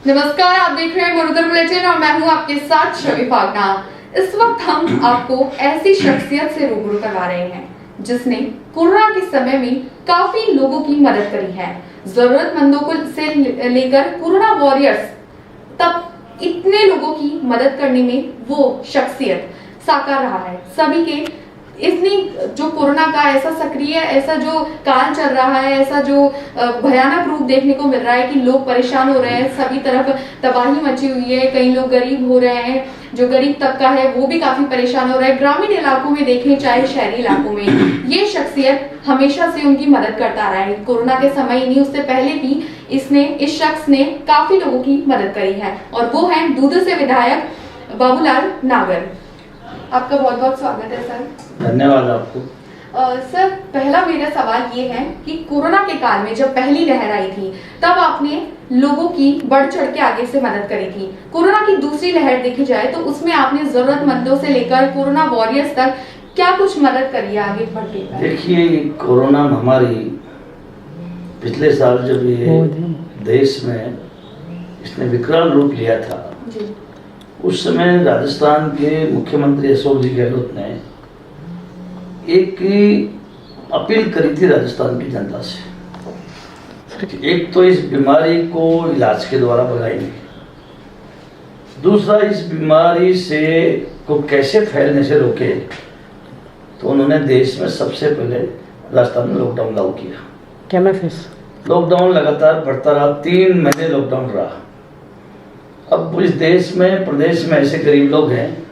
नमस्कार, आप देख रहे हैं मरुधर बुलेटिन और मैं हूं आपके साथ शमी फागना। इस वक्त हम आपको ऐसी शख्सियत से रूबरू करवा रहे हैं जिसने कोरोना के समय में काफी लोगों की मदद करी है। जरूरतमंदों को से लेकर कोरोना वॉरियर्स तब इतने लोगों की मदद करने में वो शख्सियत साकार रहा है। सभी के इतनी जो कोरोना का ऐसा सक्रिय ऐसा जो काल चल रहा है, ऐसा जो भयानक रूप देखने को मिल रहा है कि लोग परेशान हो रहे हैं, सभी तरफ तबाही मची हुई है, कई लोग गरीब हो रहे हैं, जो गरीब तबका है वो भी काफी परेशान हो रहा है। ग्रामीण इलाकों में देखें चाहे शहरी इलाकों में, ये शख्सियत हमेशा से उनकी मदद करता रहा है। कोरोना के समय ही नहीं, उससे पहले भी इस शख्स ने काफी लोगों की मदद करी है और वो है दूदू से विधायक बाबूलाल नागर। आपका बहुत बहुत स्वागत है सर। धन्यवाद आपको। सर, पहला मेरा सवाल ये है कि कोरोना के काल में जब पहली लहर आई थी तब आपने लोगों की बढ़ चढ़ के आगे से मदद करी थी। कोरोना की दूसरी लहर देखी जाए तो उसमें आपने जरूरतमंदों से लेकर कोरोना वॉरियर्स तक क्या कुछ मदद करी है आगे बढ़ते हुए? देखिए, कोरोना महामारी पिछले साल जब ये देश में इसने विकराल रूप लिया था जी। उस समय राजस्थान के मुख्यमंत्री अशोक जी गहलोत ने एक अपील करी थी राजस्थान की जनता से। एक तो इस बीमारी को इलाज के द्वारा भगाएंगे, दूसरा इस बीमारी से को कैसे फैलने से रोके। तो उन्होंने देश में सबसे पहले राजस्थान में लॉकडाउन लागू किया। लॉकडाउन लगातार बढ़ता रहा, 3 महीने लॉकडाउन रहा। अब इस देश में प्रदेश में ऐसे गरीब लोग हैं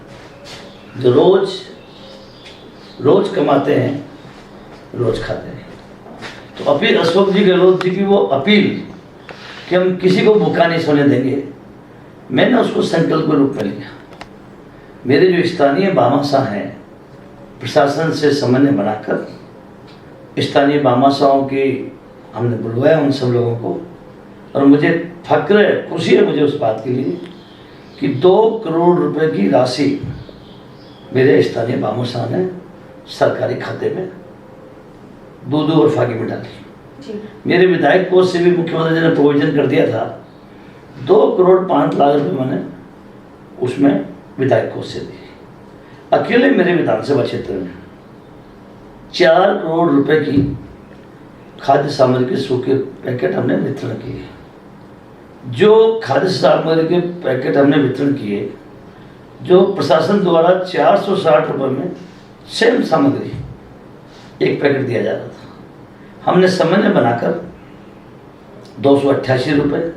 जो रोज कमाते हैं, रोज खाते हैं। तो अपील अशोक जी गहलोत जी की वो अपील कि हम किसी को भूखा नहीं सोने देंगे, मैंने उसको संकल्प के रूप में लिया। मेरे जो स्थानीय भामाशाह हैं, प्रशासन से समन्वय बनाकर स्थानीय भामाशाहों की हमने बुलवाया उन सब लोगों को। और मुझे फक्र है, खुशी है मुझे उस बात के लिए कि 2 करोड़ रुपए की राशि मेरे स्थानीय भामाशाह ने सरकारी खाते में दूदू और फागी में डाली। मेरे विधायक कोष से भी मुख्यमंत्री जी ने प्रोविजन कर दिया था। 2 करोड़ 5 लाख रुपए मैंने उसमें विधायक कोष से दिए। अकेले मेरे विधानसभा क्षेत्र में 4 करोड़ रुपए की खाद्य सामग्री के सूखे पैकेट हमने वितरण किए। जो खाद्य सामग्री के पैकेट हमने वितरण किए, जो प्रशासन द्वारा 460 रुपये में सेम सामग्री एक पैकेट दिया जा रहा था, हमने समन्वय बनाकर 288 रुपये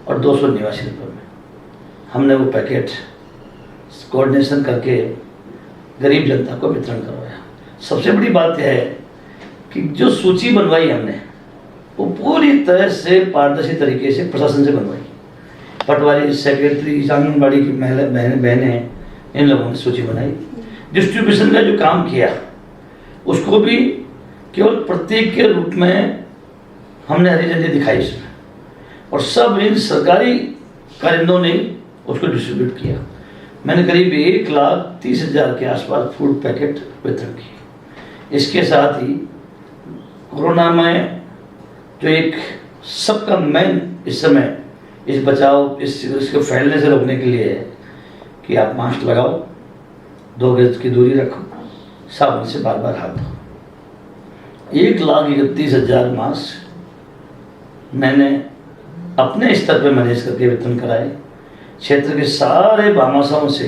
और 289 रुपये में हमने वो पैकेट कोऑर्डिनेशन करके गरीब जनता को वितरण करवाया। सबसे बड़ी बात यह है कि जो सूची बनवाई हमने वो पूरी तरह से पारदर्शी तरीके से प्रशासन से बनवाई। पटवारी, सेक्रेटरी, आंगनबाड़ी की बहनें, इन लोगों ने सूची बनाई। डिस्ट्रीब्यूशन का जो काम किया उसको भी केवल प्रतीक के रूप में हमने हरी झंडी दिखाई इसमें, और सब इन सरकारी कारिंदों ने उसको डिस्ट्रीब्यूट किया। मैंने करीब 1,30,000 के आसपास फूड पैकेट वितरण किए। इसके साथ ही कोरोना में जो एक सबका मेन इस समय इस बचाव इसको फैलने से रोकने के लिए है कि आप मास्क लगाओ, 2 गज की दूरी रखो, साबुन से बार बार हाथ धो। 1,31,000 मास्क मैंने अपने स्तर पर मैनेज करके वितरण कराए। क्षेत्र के सारे भामाशाहों से,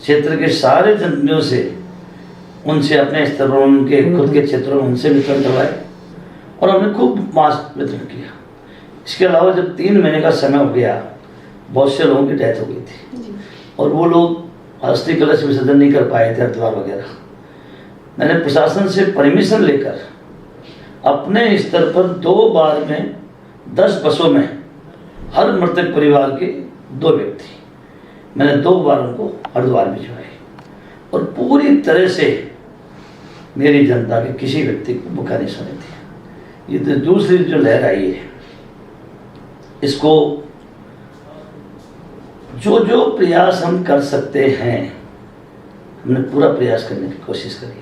क्षेत्र के सारे जनप्रतिनिधियों से, उनसे अपने स्तर पर, उनके खुद के क्षेत्रों में उनसे वितरण करवाए और हमने खूब मास्क वितरण किया। इसके अलावा जब 3 महीने का समय हो गया, बहुत से लोगों की डेथ हो गई थी और वो लोग अस्थि कलश विसर्जन नहीं कर पाए थे, हरिद्वार वगैरह। मैंने प्रशासन से परमिशन लेकर अपने स्तर पर 2 बार में 10 बसों में हर मृतक परिवार के 2 व्यक्ति मैंने 2 बार उनको हरिद्वार भिजवाए और पूरी तरह से मेरी जनता के किसी व्यक्ति को भूखा नहीं सोने दिया। ये तो दूसरी जो लहर आई है, इसको जो प्रयास हम कर सकते हैं हमने पूरा प्रयास करने की कोशिश करी है।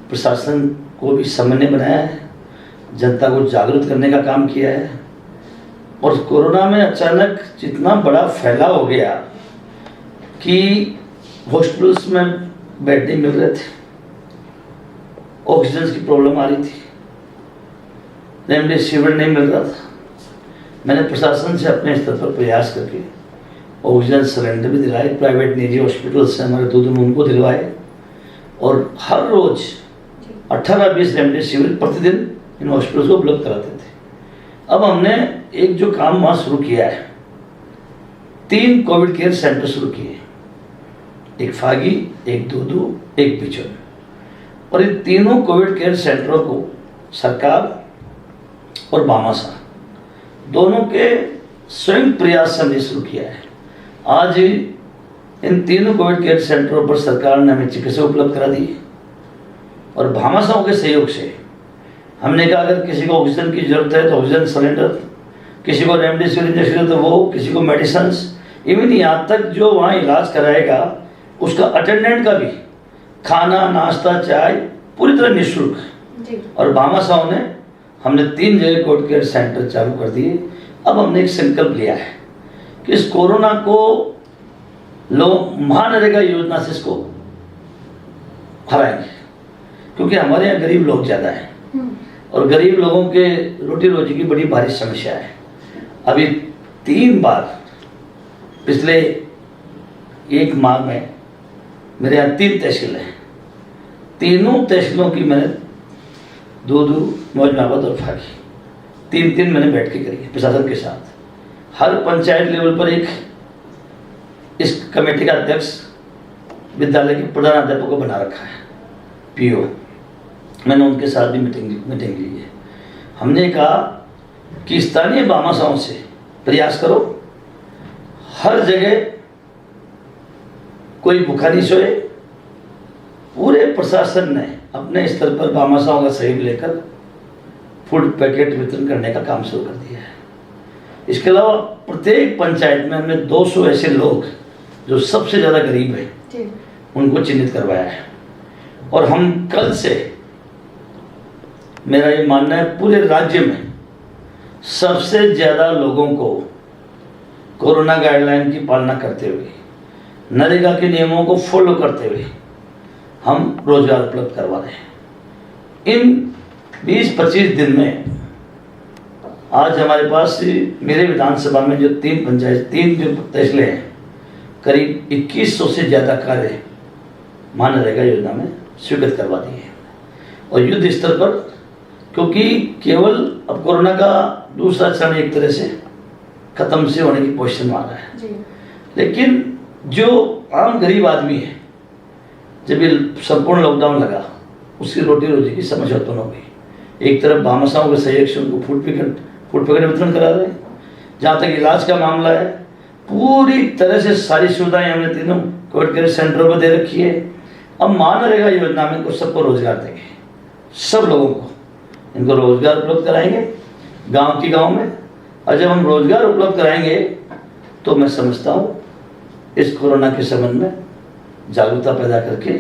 प्रशासन को भी समन्वय बनाया है, जनता को जागरूक करने का काम किया है और कोरोना में अचानक जितना बड़ा फैलाव हो गया कि हॉस्पिटल्स में बेड नहीं मिल रहे थे, ऑक्सीजन की प्रॉब्लम आ रही थी, रेमडेसिविर नहीं मिल रहा था। मैंने प्रशासन से अपने स्तर पर प्रयास करके ऑक्सीजन सिलेंडर भी दिलाए, प्राइवेट निजी हॉस्पिटल से हमारे दो उनको दिलवाए, और हर रोज 18-20 रेमडेसिविर प्रतिदिन इन हॉस्पिटल्स को उपलब्ध कराते थे। अब हमने एक जो काम वहाँ शुरू किया है, 3 कोविड केयर सेंटर शुरू किए, एक फागी, एक दूदू, एक बिचौर, और इन तीनों कोविड केयर सेंटरों को सरकार और बामासा दोनों के स्वयं प्रयास से हमने शुरू किया है। आज इन तीनों कोविड केयर सेंटरों पर सरकार ने हमें चिकित्सा उपलब्ध करा दी है, और भामाशाओं के सहयोग से हमने कहा अगर किसी को ऑक्सीजन की जरूरत है तो ऑक्सीजन सिलेंडर, किसी को रेमडेसिविर इंजेक्शन तो वो, किसी को मेडिसिन, इवन यहाँ तक जो वहाँ इलाज कराएगा उसका अटेंडेंट का भी खाना, नाश्ता, चाय पूरी तरह निःशुल्क। और भामाशाओं ने हमने 3 जगह कोविड केयर सेंटर चालू कर दिए। अब हमने एक संकल्प लिया है कि इस कोरोना को लोग महानरेगा योजना से इसको हराएंगे, क्योंकि हमारे यहाँ गरीब लोग ज़्यादा हैं और गरीब लोगों के रोटी रोजी की बड़ी भारी समस्या है। अभी 3 बार पिछले 1 माह में मेरे यहाँ 3 तहसील हैं, तीनों तहसीलों की मैंने दूदू, मौजनाबाद और फागी 3-3 मैंने बैठ के करी है प्रशासन के साथ। हर पंचायत लेवल पर एक इस कमेटी का अध्यक्ष विद्यालय के प्रधानाध्यापक को बना रखा है, पीओ। मैंने उनके साथ भी मीटिंग ली है। हमने कहा कि स्थानीय भामाशाओं से प्रयास करो, हर जगह कोई भूखा नहीं सोए। पूरे प्रशासन ने अपने स्तर पर भामाशाओं का सहयोग लेकर फूड पैकेट वितरण करने का काम शुरू कर दिया है। इसके अलावा प्रत्येक पंचायत में हमने 200 ऐसे लोग जो सबसे ज़्यादा गरीब हैं उनको चिन्हित करवाया है, और हम कल से, मेरा ये मानना है, पूरे राज्य में सबसे ज़्यादा लोगों को कोरोना गाइडलाइन की पालना करते हुए, नरेगा के नियमों को फॉलो करते हुए हम रोजगार उपलब्ध करवा रहे हैं। इन 20-25 दिन में आज हमारे पास मेरे विधानसभा में जो 3 जो तहसीलें हैं, करीब 2100 से ज़्यादा कार्य मनरेगा योजना में स्वीकृत करवा दिए हैं। और युद्ध स्तर पर, क्योंकि केवल अब कोरोना का दूसरा चरण एक तरह से खत्म से होने की पोजीशन में आ रहा है, लेकिन जो आम गरीब आदमी है, जब ये संपूर्ण लॉकडाउन लगा उसकी रोटी रोजी की समस्या उत्पन्न हो गई। एक तरफ भामाशाओं के सहयोग से उनको फूड पैकेट वितरण करा रहे हैं। जहाँ तक इलाज का मामला है, पूरी तरह से सारी सुविधाएं हमने तीनों कोविड केयर सेंटरों पर दे रखी है। अब मनरेगा योजना में सबको रोजगार देंगे, सब लोगों को इनको रोजगार उपलब्ध कराएंगे गांव की गांव में। और जब हम रोजगार उपलब्ध कराएंगे तो मैं समझता हूँ इस कोरोना के संबंध में जागरूकता पैदा करके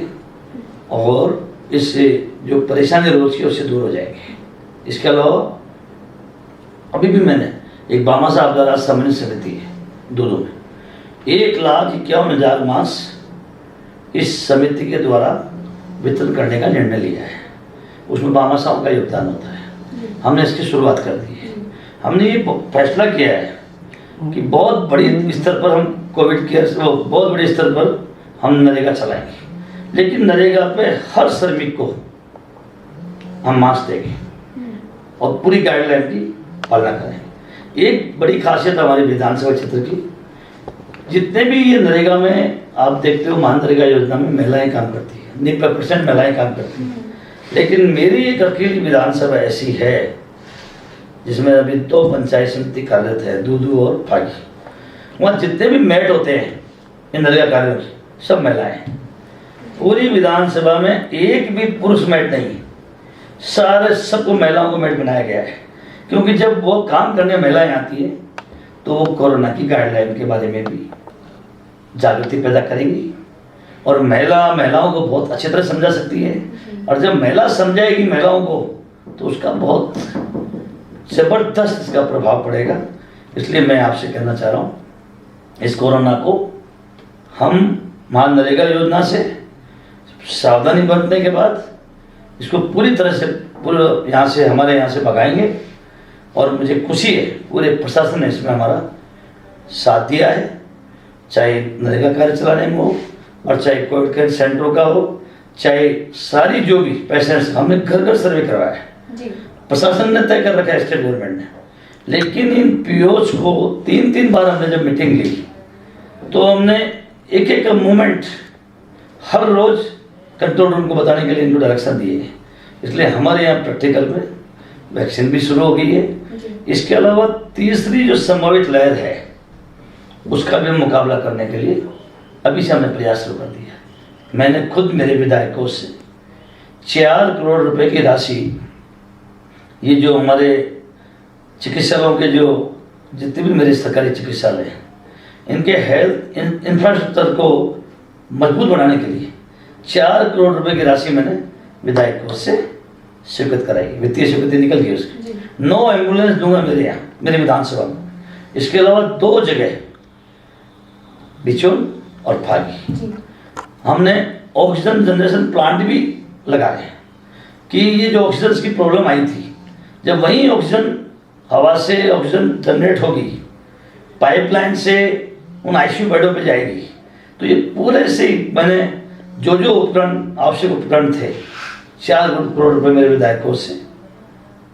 और इससे जो परेशानी रोज की उससे दूर हो जाएंगे। इसके अलावा अभी भी मैंने एक भामाशा आपदा राहत समन्वय समिति है दूदू में, 1,51,000 मास्क इस समिति के द्वारा वितरण करने का निर्णय लिया है। उसमें भामाशाओं का योगदान होता है। हमने इसकी शुरुआत कर दी है। हमने ये फैसला किया है कि बहुत बड़ी स्तर पर हम कोविड केयर, बहुत बड़े स्तर पर हम नरेगा चलाएंगे, लेकिन नरेगा पे हर श्रमिक को हम मास्क देंगे और पूरी गाइडलाइन की पालना करेंगे। एक बड़ी खासियत हमारे विधानसभा क्षेत्र की, जितने भी ये नरेगा में आप देखते हो, मनरेगा योजना में महिलाएं काम करती है, 90% महिलाएं काम करती हैं। लेकिन मेरी एक अकेली विधानसभा ऐसी है जिसमें अभी 2 पंचायत समिति कार्यरत है, दूदू और फागी। वहाँ जितने भी मैट होते हैं इन नरेगा कार्यों में, सब महिलाएं हैं। पूरी विधानसभा में एक भी पुरुष मैट नहीं है, सारे सबको महिलाओं को मैट बनाया गया है। क्योंकि जब वो काम करने महिलाएं आती है तो वो कोरोना की गाइडलाइन के बारे में भी जागृति पैदा करेंगी और महिलाओं को बहुत अच्छी तरह समझा सकती है। और जब महिला समझाएगी महिलाओं को तो उसका बहुत ज़बरदस्त इसका प्रभाव पड़ेगा इसलिए मैं आपसे कहना चाह रहा हूँ, इस कोरोना को हम मनरेगा योजना से सावधानी बरतने के बाद इसको पूरी तरह से हमारे यहाँ से भगाएंगे। और मुझे खुशी है पूरे प्रशासन ने इसमें हमारा साथ दिया है, चाहे नरेगा कार्य चलाने में हो और चाहे कोविड केयर सेंटरों का हो, चाहे सारी जो भी पेशेंट्स, हमने घर घर सर्वे करवाया है जी। प्रशासन ने तय कर रखा है, स्टेट गवर्नमेंट ने। लेकिन इन पीओज को 3-3 बार हमने जब मीटिंग ली तो हमने एक एक मूवमेंट हर रोज कंट्रोल रूम को बताने के लिए इनको डायरेक्शन दिए हैं। इसलिए हमारे यहाँ प्रैक्टिकल में वैक्सीन भी शुरू हो गई है। इसके अलावा तीसरी जो संभावित लहर है उसका भी मुकाबला करने के लिए अभी से हमने प्रयास शुरू कर दिया। मैंने खुद मेरे विधायकों से 4 करोड़ रुपए की राशि, ये जो हमारे चिकित्सालयों के जो जितने भी मेरे सरकारी चिकित्सालय हैं इनके हेल्थ इंफ्रास्ट्रक्चर को मजबूत बनाने के लिए 4 करोड़ रुपए की राशि मैंने विधायकों से स्वीकृत कराई। वित्तीय स्वीकृति निकल गई उसकी। 9 एम्बुलेंस दूंगा मेरे यहाँ, मेरे विधानसभा में। इसके अलावा 2 जगह बिचौल और फागी हमने ऑक्सीजन जनरेशन प्लांट भी लगाए कि ये जो ऑक्सीजन की प्रॉब्लम आई थी, जब वहीं ऑक्सीजन हवा से ऑक्सीजन जनरेट होगी, पाइपलाइन से उन आईसीयू बेडों पे जाएगी, तो ये पूरे से मैंने जो उपकरण, आवश्यक उपकरण थे, 4 करोड़ रुपए मेरे विधायकों से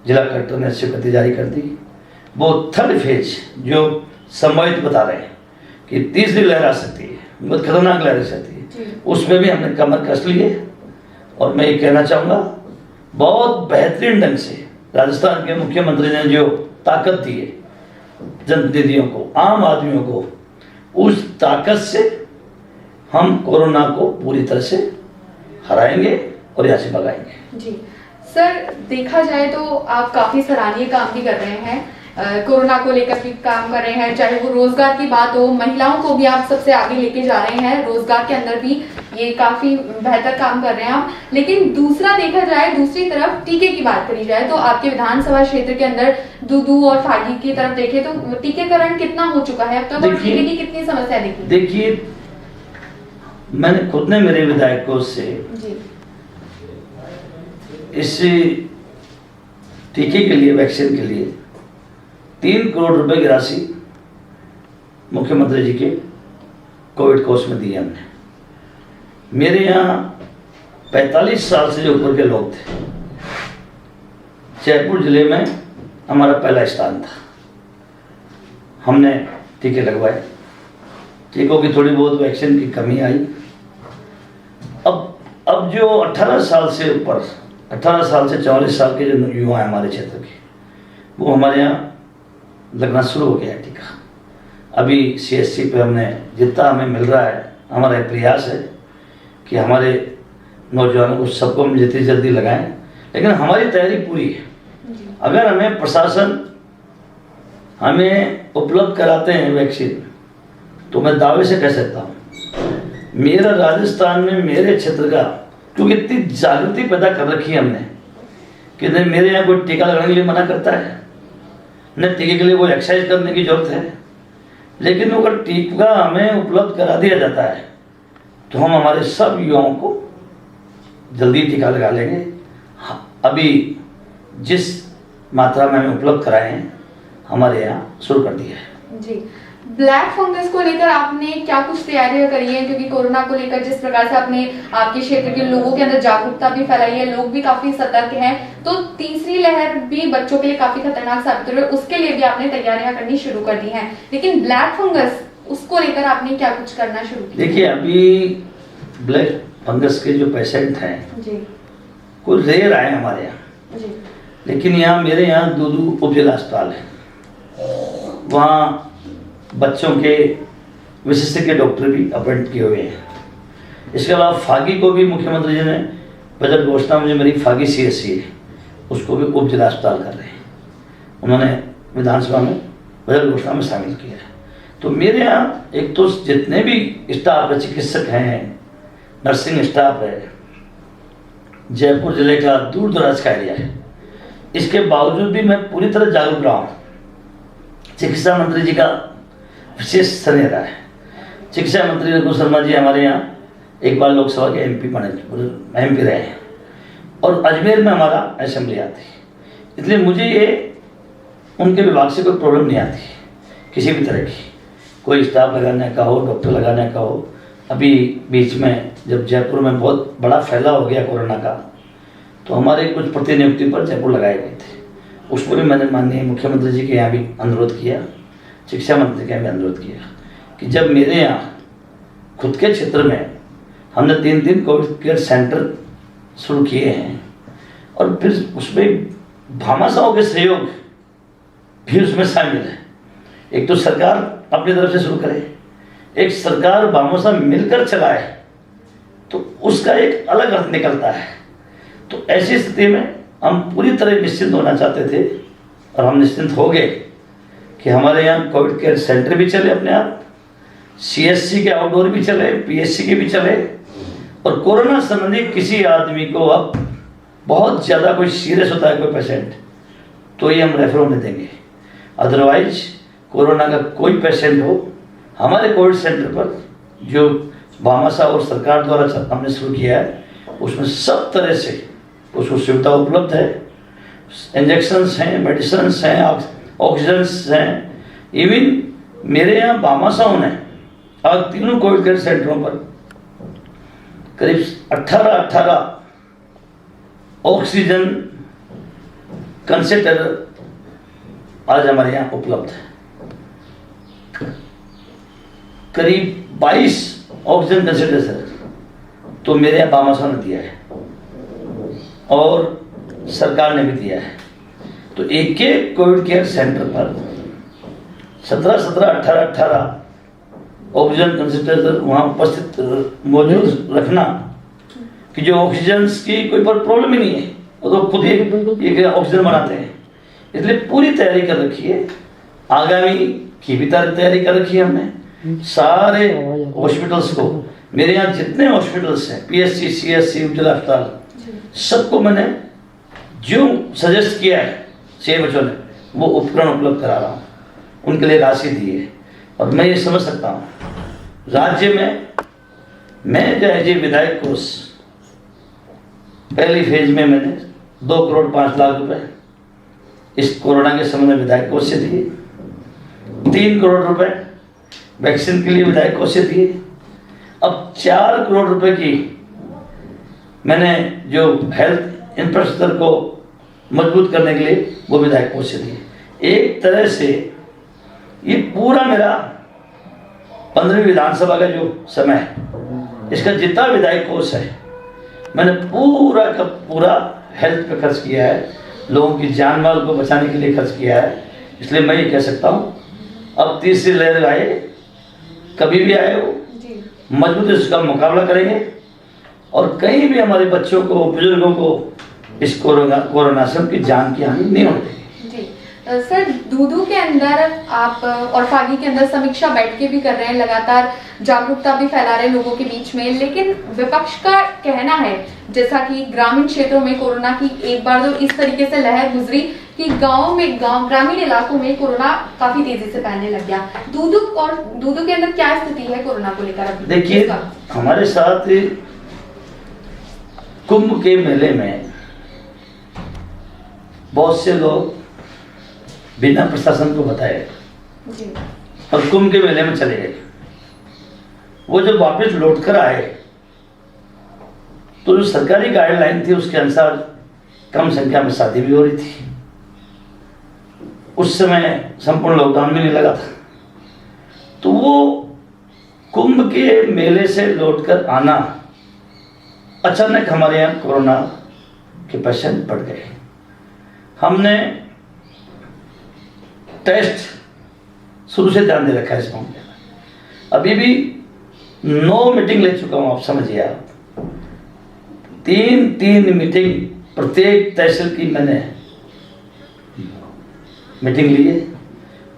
जिला कलेक्टर ने स्वीकृति जारी कर दी। वो 3rd फेज जो संभावित बता रहे हैं कि तीसरी लहर आ सकती है, बहुत खतरनाक लहर आ सकती है, उसमें भी हमने कमर कस ली है। और मैं ये कहना चाहूँगा, बहुत बेहतरीन ढंग से राजस्थान के मुख्यमंत्री ने जो ताकत दी है जनप्रतिनिधियों को, आम आदमियों को, उस ताकत से हम कोरोना को पूरी तरह से हराएंगे और यहाँ से भगाएंगे। जी सर, देखा जाए तो आप काफी सराहनीय काम भी कर रहे हैं, कोरोना को लेकर भी काम कर रहे हैं, चाहे वो रोजगार की बात हो, महिलाओं को भी आप सबसे आगे लेके जा रहे हैं, रोजगार के अंदर भी ये काफी बेहतर काम कर रहे हैं आप। लेकिन दूसरा देखा जाए, दूसरी तरफ टीके की बात करी जाए तो आपके विधानसभा क्षेत्र के अंदर दूदू और फागी की तरफ देखें तो टीकाकरण कितना हो चुका है अब तक, और टीके की कितनी समस्या देखी? देखिए, मैंने खुद ने मेरे विधायकों से इस टीके के लिए, वैक्सीन के लिए 3 करोड़ रुपए की राशि मुख्यमंत्री जी के कोविड कोष में दी है हमने। मेरे यहाँ 45 साल से जो ऊपर के लोग थे, जयपुर जिले में हमारा पहला स्थान था। हमने टीके लगवाए, टीकों की थोड़ी बहुत वैक्सीन की कमी आई। अब जो 18 साल से ऊपर, 18 साल से 44 साल के जो युवा हैं हमारे क्षेत्र के, वो हमारे यहाँ लगना शुरू हो गया है टीका। अभी CSC पे हमने जितना हमें मिल रहा है, हमारा एक प्रयास है कि हमारे नौजवानों को सबको हम जितनी जल्दी लगाएं, लेकिन हमारी तैयारी पूरी है। अगर हमें प्रशासन हमें उपलब्ध कराते हैं वैक्सीन, तो मैं दावे से कह सकता हूँ मेरा राजस्थान में, मेरे क्षेत्र का, क्योंकि इतनी जागृति पैदा कर रखी है हमने कि नहीं मेरे यहाँ कोई टीका लगाने के लिए मना करता है, न टीके के लिए कोई एक्सरसाइज करने की जरूरत है। लेकिन अगर टीका हमें उपलब्ध करा दिया जाता है तो हम हमारे सब युवाओं को जल्दी टीका लगा लेंगे। अभी जिस मात्रा में हमें उपलब्ध कराए हैं, हमारे यहाँ शुरू कर दिया है। जी, ब्लैक फंगस को लेकर आपने क्या कुछ तैयारियां करी है? क्योंकि कोरोना को लेकर जिस प्रकार से आपने आपके क्षेत्र के लोगों के अंदर जागरूकता भी फैलाई है, लोग भी काफी सतर्क हैं, तो तीसरी लहर भी बच्चों के लिए काफी खतरनाक साबित हो रही है, उसके लिए भी आपने तैयारियां करनी शुरू कर दी हैं। लेकिन ब्लैक फंगस, उसको लेकर आपने क्या कुछ करना शुरू किया? देखिए, अभी ब्लैक फंगस के जो पेशेंट हैं जी, कुछ रेयर आए हमारे यहाँ जी, लेकिन यहाँ मेरे यहाँ दूदू उप जिला अस्पताल है, वहाँ बच्चों के विशेषज्ञ डॉक्टर भी अपॉइंट किए हुए हैं। इसके अलावा फागी को भी मुख्यमंत्री जी ने बजट घोषणा में, जो मेरी फागी CSC है उसको भी उप जिला अस्पताल कर रहे हैं, उन्होंने विधानसभा में बजट घोषणा में शामिल किया है। तो मेरे यहाँ एक तो जितने भी स्टाफ है, चिकित्सक हैं, नर्सिंग स्टाफ है, जयपुर जिले का दूर दराज का एरिया है, इसके बावजूद भी मैं पूरी तरह जागरूक रहा हूँ। चिकित्सा मंत्री जी का विशेष स्नेह रहा है। चिकित्सा मंत्री रघु शर्मा जी हमारे यहाँ एक बार लोकसभा के एमपी रहे हैं और अजमेर में हमारा असेंबली आती है, इसलिए मुझे ये उनके विभाग से कोई प्रॉब्लम नहीं आती किसी भी तरह की, कोई स्टाफ लगाने का हो, डॉक्टर लगाने का हो। अभी बीच में जब जयपुर में बहुत बड़ा फैलाव हो गया कोरोना का, तो हमारे कुछ प्रतिनियुक्ति पर जयपुर लगाए गए थे, उसको भी मैंने माननीय मुख्यमंत्री जी के यहाँ भी अनुरोध किया, शिक्षा मंत्री के यहाँ भी अनुरोध किया कि जब मेरे यहाँ खुद के क्षेत्र में हमने 3 कोविड केयर सेंटर शुरू किए हैं और फिर उसमें भामाशाहों के सहयोग भी उसमें शामिल है। एक तो सरकार अपनी तरफ से शुरू करे, एक सरकार भामाशाह मिलकर चलाए, तो उसका एक अलग अर्थ निकलता है। तो ऐसी स्थिति में हम पूरी तरह निश्चिंत होना चाहते थे और हम निश्चिंत हो गए कि हमारे यहाँ कोविड केयर सेंटर भी चले अपने आप, CSC के आउटडोर भी चले, PSC के भी चले, और कोरोना संबंधी किसी आदमी को अब बहुत ज़्यादा कोई सीरियस होता है कोई पेशेंट, तो ये हम रेफर होने देंगे। अदरवाइज कोरोना का कोई पेशेंट हो, हमारे कोविड सेंटर पर जो भामाशाह और सरकार द्वारा हमने शुरू किया है उसमें सब तरह से उसको सुविधा उपलब्ध है। इंजेक्शंस हैं, मेडिसिन्स हैं, ऑक्सीजन्स हैं। इवन मेरे यहाँ भामाशाहों ने आज 3 कोविड केयर सेंटरों पर करीब 18 ऑक्सीजन कंसेंट्रेटर आज हमारे यहाँ उपलब्ध है। करीब 22 ऑक्सीजन कंसेंट्रेटर तो मेरे यहाँ भामाशाह ने दिया है और सरकार ने भी दिया है। तो एक कोविड केयर सेंटर पर 18 ऑक्सीजन कंसेंट्रेटर वहाँ उपस्थित मौजूद रखना कि जो ऑक्सीजन की कोई प्रॉब्लम ही नहीं है, वो तो खुद ही ऑक्सीजन बनाते हैं। इसलिए पूरी तैयारी कर रखी है, आगामी की भी तैयारी कर रखी है हमने। सारे हॉस्पिटल्स को, मेरे यहाँ जितने हॉस्पिटल्स हैं, PSC, CSC, उज्ज्वला अस्पताल, सबको मैंने जो सजेस्ट किया है बच्चों ने, वो उपकरण उपलब्ध करा रहा हूँ, उनके लिए राशि दी है। और मैं ये समझ सकता हूँ राज्य में मैं जो है जी विधायक कोष पहली फेज में मैंने 2 करोड़ 5 लाख रुपए इस कोरोना के समय में विधायक कोष से दिए, 3 करोड़ रुपए वैक्सीन के लिए विधायक कोष से दिए। अब 4 करोड़ रुपए की मैंने जो हेल्थ इंफ्रास्ट्रक्चर को मजबूत करने के लिए वो विधायक कोष से दिए। एक तरह से ये पूरा मेरा 15वीं विधानसभा का जो समय है, इसका जितना विधायक कोष है मैंने पूरा का पूरा हेल्थ पे खर्च किया है, लोगों की जान माल को बचाने के लिए खर्च किया है। इसलिए मैं ये कह सकता हूँ अब तीसरी लहर आए, कभी भी आए वो मजबूती से उसका मुकाबला करेंगे और कहीं भी हमारे बच्चों को, बुजुर्गों को इस कोरोना से उनकी जान की हानि नहीं होने देंगे। सर, दूदू के अंदर आप और फागी के अंदर समीक्षा बैठ के भी कर रहे हैं, लगातार जागरूकता भी फैला रहे हैं लोगों के बीच में, लेकिन विपक्ष का कहना है जैसा कि ग्रामीण क्षेत्रों में कोरोना की एक बार जो इस तरीके से लहर गुजरी कि ग्रामीण इलाकों में कोरोना काफी तेजी से फैलने लग गया। दूदू के अंदर क्या स्थिति है कोरोना को लेकर अभी? देखिए, हमारे साथ कुंभ के मेले में बहुत से लोग बिना प्रशासन को बताए और कुंभ के मेले में चले गए। वो जब वापस लौट कर आए तो जो सरकारी गाइडलाइन थी उसके अनुसार कम संख्या में शादी भी हो रही थी। उस समय संपूर्ण लॉकडाउन भी नहीं लगा था, तो वो कुंभ के मेले से लौटकर आना, अचानक हमारे यहाँ कोरोना के पेशेंट बढ़ गए। हमने टेस्ट शुरू से ध्यान दे रखा है इस मामले में। अभी भी 9 मीटिंग ले चुका हूं, आप समझिए। आप 3 मीटिंग प्रत्येक तहसील की मैंने मीटिंग ली है।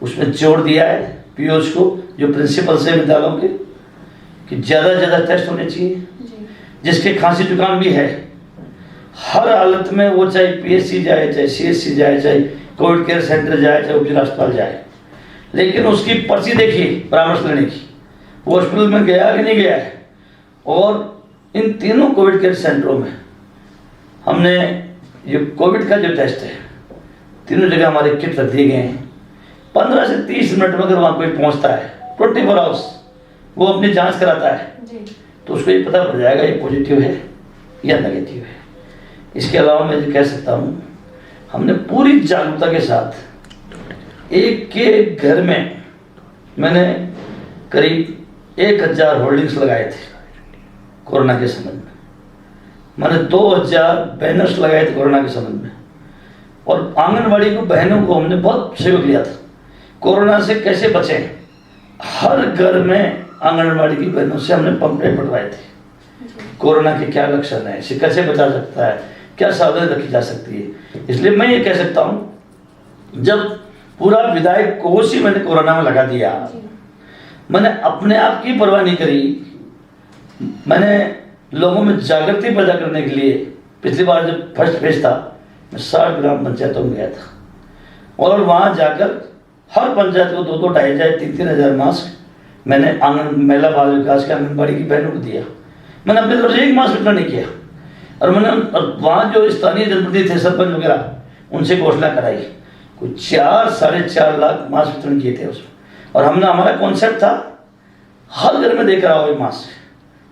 उसमें जोर दिया है पीओस को, जो प्रिंसिपल से विद्यालयों के, कि ज़्यादा से ज़्यादा टेस्ट होने चाहिए। जिसके खांसी जुकाम भी है, हर हालत में वो चाहे PSC जाए, चाहे CSC जाए, चाहे कोविड केयर सेंटर जाए, चाहे उज्ज्वला अस्पताल जाए, लेकिन उसकी पर्ची देखिए परामर्श लेने की, वो हॉस्पिटल में गया कि नहीं गया है। और इन तीनों कोविड केयर सेंटरों में हमने ये कोविड का जो टेस्ट है, तीनों जगह हमारे किट रख दिए गए हैं। 15 से 30 मिनट में अगर वहाँ कोई पहुँचता है 24 आवर्स वो अपनी जांच कराता है तो उसको ये पता पड़ जाएगा ये पॉजिटिव है या नेगेटिव है। इसके अलावा मैं ये कह सकता हूँ, हमने पूरी जागरूकता के साथ एक के घर में मैंने करीब 1000 होल्डिंग्स लगाए थे कोरोना के संबंध में। मैंने 2000 बैनर्स लगाए थे कोरोना के संबंध में। और आंगनबाड़ी को बहनों को हमने बहुत सहयोग दिया था, कोरोना से कैसे बचें। हर घर में आंगनबाड़ी की बहनों से हमने पंपलेट बंटवाए थे, कोरोना के क्या लक्षण है, इसे कैसे बचा सकता है, क्या सावधानी रखी जा सकती है। इसलिए मैं ये कह सकता हूँ, जब पूरा विधायक कोष ही मैंने कोरोना में लगा दिया, मैंने अपने आप की परवाह नहीं करी। मैंने लोगों में जागृति पैदा करने के लिए पिछली बार जब फर्स्ट फेज था मैं 60 ग्राम पंचायतों में गया था और वहाँ जाकर हर पंचायत को 2-2, 2,500, 3-3 मास्क मैंने महिला बाल विकास के आंगनबाड़ी की बहनों को दिया। मैंने अपने तरफ से एक मास्क वितरण नहीं किया। और मैंने वहाँ जो स्थानीय जनप्रतिनिधि थे, सरपंच वगैरह, उनसे घोषणा कराई, कुछ 4-4.5 लाख मास्क वितरण किए थे उसमें। और हमने, हमारा कॉन्सेप्ट था हर घर में देख रहा हो ये मास्क,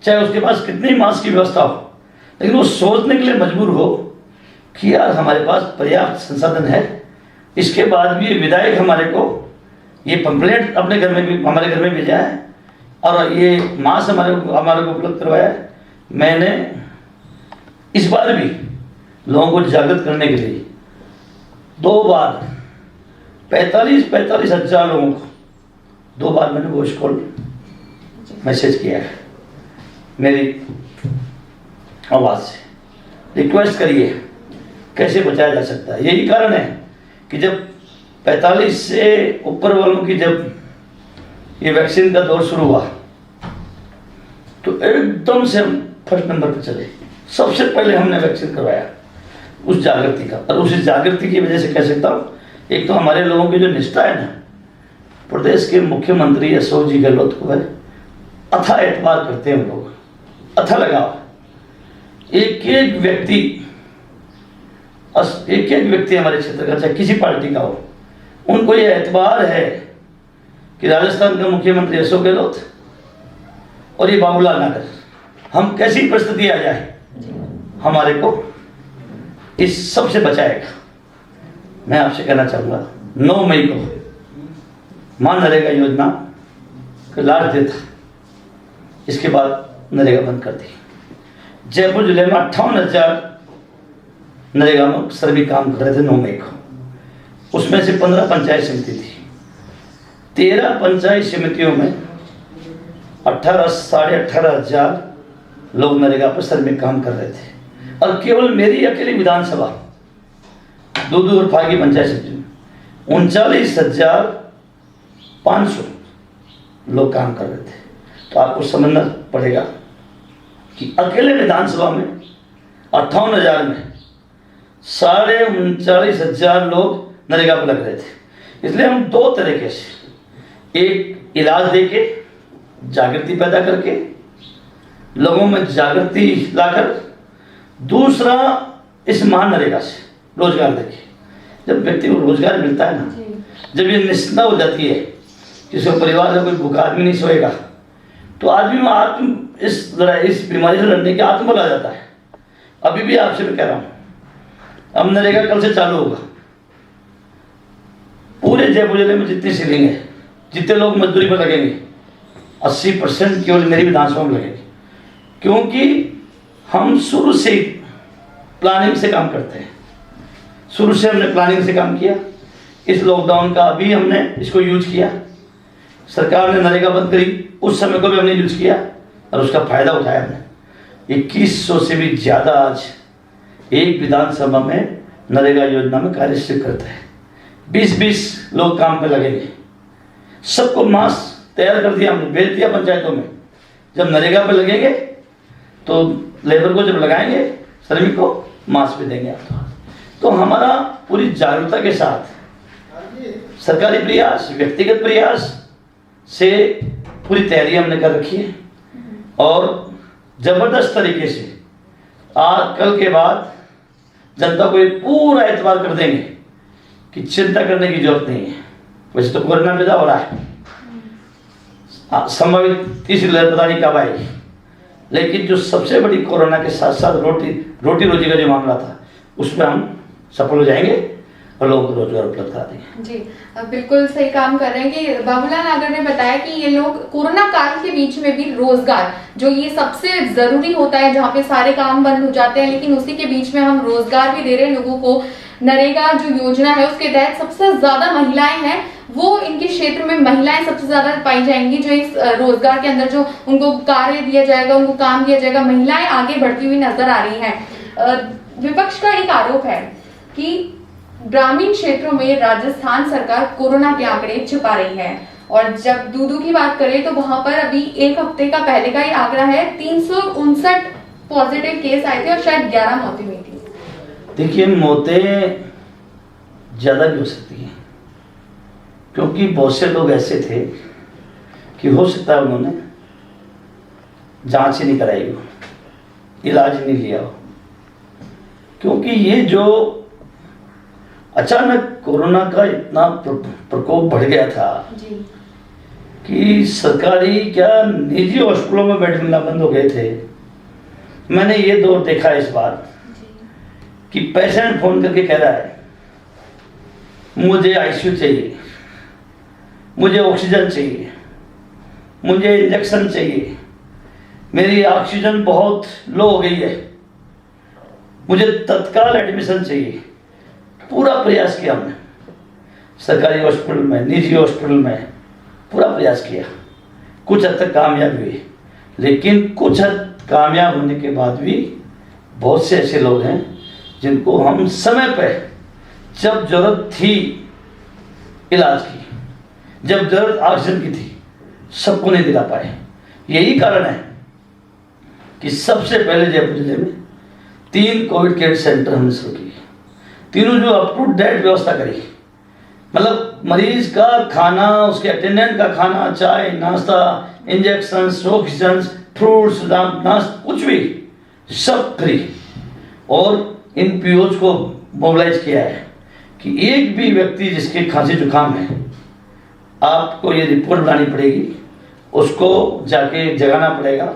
चाहे उसके पास कितनी मास्क की व्यवस्था हो, लेकिन वो सोचने के लिए मजबूर हो कि यार हमारे पास पर्याप्त संसाधन है। इसके बाद भी विधायक हमारे को ये पंपलेट अपने घर में भी, हमारे घर में भेजा है और ये मास्क हमारे को उपलब्ध करवाया है। मैंने इस बार भी लोगों को जागृत करने के लिए 2 बार 45 हजार लोगों को 2 बार मैंने वॉइस कॉल मैसेज किया है मेरी आवाज़ से, रिक्वेस्ट करिए कैसे बचाया जा सकता है। यही कारण है कि जब 45 से ऊपर वालों की जब ये वैक्सीन का दौर शुरू हुआ तो एकदम से हम फर्स्ट नंबर पर चले। सबसे पहले हमने वैक्सीन करवाया उस जागृति का, और उस जागृति की वजह से कह सकता हूँ, एक तो हमारे लोगों की जो निष्ठा है ना, प्रदेश के मुख्यमंत्री अशोक जी गहलोत को है अथा एतबार करते हैं हम लोग, अथा लगाओ। एक एक व्यक्ति हमारे क्षेत्र का, चाहे किसी पार्टी का हो, उनको ये एतबार है कि राजस्थान का मुख्यमंत्री अशोक गहलोत और ये बाबूलाल नागर, हम कैसी परिस्थिति आ जाए हमारे को इस सब से बचाएगा। मैं आपसे कहना चाहूँगा 9 मई को मां नरेगा योजना का लाभ देता, इसके बाद नरेगा बंद कर दी। जयपुर जिले में 58,000 नरेगा में श्रमिक काम कर रहे थे 9 मई को, उसमें से 15 पंचायत समिति थी। 13 पंचायत समितियों में 18,500 लोग नरेगा पर श्रमिक काम कर रहे थे। और केवल मेरी अकेली विधानसभा दूध और फागी पंचायत समिति में 39,500 लोग काम कर रहे थे। तो आपको समझना पड़ेगा कि अकेले विधानसभा में 58,000 में 39,500 लोग नरेगा पर लग रहे थे। इसलिए हम 2 तरीके से, एक इलाज देके, जागृति पैदा करके, लोगों में जागृति लाकर, दूसरा इस महानरेगा से रोजगार देके। जब व्यक्ति को रोजगार मिलता है ना, जब ये निश्चिंता हो जाती है, किसी परिवार में कोई भूखा आदमी नहीं सोएगा, तो आदमी में इस बीमारी से लड़ने की आत्मबल आ जाता है। अभी भी आपसे मैं कह रहा हूँ, अब नरेगा कल से चालू होगा। पूरे जयपुर जिले में जितनी सीलिंग है, जितने लोग मजदूरी पर लगेंगे, 80% केवल मेरी विधानसभा में लगेंगे, क्योंकि हम शुरू से प्लानिंग से काम करते हैं। शुरू से हमने प्लानिंग से काम किया। इस लॉकडाउन का भी हमने इसको यूज किया। सरकार ने नरेगा बंद करी, उस समय को भी हमने यूज किया और उसका फायदा उठाया हमने। 2100 से भी ज़्यादा आज एक विधानसभा में नरेगा योजना में कार्य शुरू करते हैं। 20-20 लोग काम पे लगेंगे। सबको मास्क तैयार कर दिया हमने, भेज दिया पंचायतों में। जब नरेगा पे लगेंगे तो लेबर को जब लगाएंगे, श्रमिक को मास्क भी देंगे आपको। तो हमारा पूरी जागरूकता के साथ सरकारी प्रयास, व्यक्तिगत प्रयास से पूरी तैयारी हमने कर रखी है और जबरदस्त तरीके से आज कल के बाद जनता को ये पूरा एतबार कर देंगे कि चिंता करने की जरूरत नहीं है। वैसे तो कोरोना पैदा हो रहा है, संभावित तीसरी लहर पता नहीं कब आएगी, लेकिन जो सबसे बड़ी कोरोना के साथ साथ रोटी रोजी का जो मामला था उसमें हम सफल हो जाएंगे और लोगों को रोजगार उपलब्ध करा देंगे। जी बिल्कुल सही काम कर रहे हैं कि बाबूलाल नागर ने बताया कि ये लोग कोरोना काल के बीच में भी रोजगार, जो ये सबसे जरूरी होता है जहाँ पे सारे काम बंद हो जाते हैं, लेकिन उसी के बीच में हम रोजगार भी दे रहे हैं लोगों को। नरेगा जो योजना है उसके तहत सबसे ज्यादा महिलाएं हैं, वो इनके क्षेत्र में महिलाएं सबसे ज्यादा पाई जाएंगी जो इस रोजगार के अंदर जो उनको कार्य दिया जाएगा, उनको काम दिया जाएगा, महिलाएं आगे बढ़ती हुई नजर आ रही हैं। विपक्ष का एक आरोप है कि ग्रामीण क्षेत्रों में राजस्थान सरकार कोरोना के आंकड़े छुपा रही है, और जब दूदू की बात करें तो वहां पर अभी एक हफ्ते का पहले का ही आंकड़ा है 359 पॉजिटिव केस आए थे और शायद 11 मौतें हुई थी। देखिए, मौतें ज्यादा भी हो सकती हैं क्योंकि बहुत से लोग ऐसे थे कि हो सकता है उन्होंने जांच ही नहीं कराई हो, इलाज नहीं लिया हो, क्योंकि ये जो अचानक कोरोना का इतना प्रकोप बढ़ गया था जी। कि सरकारी क्या निजी हॉस्पिटलों में बेड मिलना बंद हो गए थे। मैंने ये दौर देखा इस बार कि पेशेंट फोन करके कह रहा है मुझे आईसीयू चाहिए, मुझे ऑक्सीजन चाहिए, मुझे इंजेक्शन चाहिए, मेरी ऑक्सीजन बहुत लो हो गई है, मुझे तत्काल एडमिशन चाहिए। पूरा प्रयास किया हमने, सरकारी हॉस्पिटल में, निजी हॉस्पिटल में पूरा प्रयास किया, कुछ हद तक कामयाब हुए, लेकिन कुछ हद कामयाब होने के बाद भी बहुत से ऐसे लोग हैं जिनको हम समय पर जब जरूरत थी इलाज की, जब जरूरत ऑक्सीजन की थी, सबको नहीं दिला पाए। यही कारण है कि सबसे पहले जयपुर जिले में 3 कोविड केयर सेंटर हमने शुरू किए, तीनों जो अप टू डेट व्यवस्था करी, मतलब मरीज का खाना, उसके अटेंडेंट का खाना, चाय नाश्ता, इंजेक्शन, ऑक्सीजन, फ्रूट्स, नाश्ता, कुछ भी सब फ्री। और इन पीओज को मोबिलाइज किया है कि एक भी व्यक्ति जिसके खांसी जुकाम है, आपको ये रिपोर्ट बनानी पड़ेगी, उसको जाके जगाना पड़ेगा,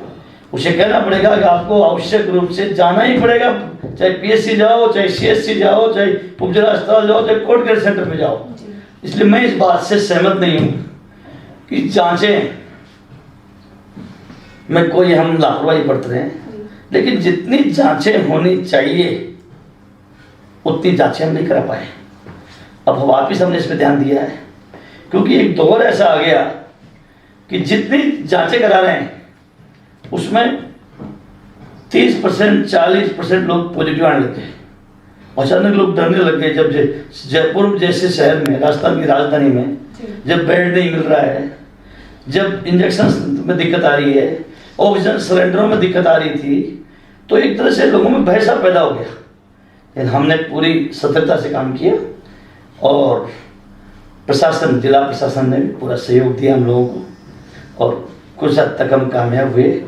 उसे कहना पड़ेगा कि आपको आवश्यक रूप से जाना ही पड़ेगा, चाहे पीएससी जाओ, चाहे सीएससी जाओ, चाहे उपजिला अस्पताल जाओ, चाहे कोविड केयर सेंटर पे जाओ। इसलिए मैं इस बात से सहमत नहीं हूं कि जांचें में कोई हम लापरवाही बरत रहे हैं, लेकिन जितनी जांचें होनी चाहिए उतनी जांचें हम नहीं करा पाए। अब वापिस हमने इस पर ध्यान दिया है क्योंकि एक दौर ऐसा आ गया कि जितनी जांचें करा रहे हैं उसमें 30% 40% लोग पॉजिटिव आने लग गए। अचानक लोग डरने लग गए जब जयपुर जैसे शहर में, राजस्थान की राजधानी में जब बेड नहीं मिल रहा है, जब इंजेक्शन में दिक्कत आ रही है, ऑक्सीजन सिलेंडरों में दिक्कत आ रही थी, तो एक तरह से लोगों में भय सा पैदा हो गया। लेकिन हमने पूरी सतर्कता से काम किया और प्रशासन, जिला प्रशासन ने भी पूरा सहयोग दिया हम लोगों को और कुछ हद तक हम कामयाब हुए।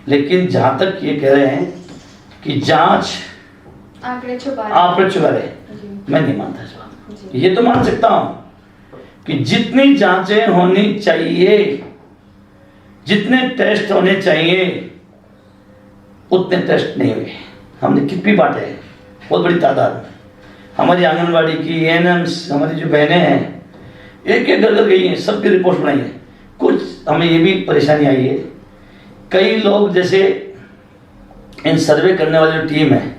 लेकिन जहाँ तक ये कह रहे हैं कि जांच आंकड़े छुपा रहे, मैं नहीं मानता इस बात। ये तो मान सकता हूँ कि जितनी जांचें होनी चाहिए, जितने टेस्ट होने चाहिए, उतने टेस्ट नहीं हुए। हमने किट भी बांटे हैं बहुत बड़ी तादाद में। हमारी आंगनबाड़ी की एएनएम्स, हमारी जो बहनें हैं, एक एक घर गई हैं, सबकी रिपोर्ट बनाई है। कुछ हमें ये भी परेशानी आई है, कई लोग जैसे इन सर्वे करने वाली जो टीम है,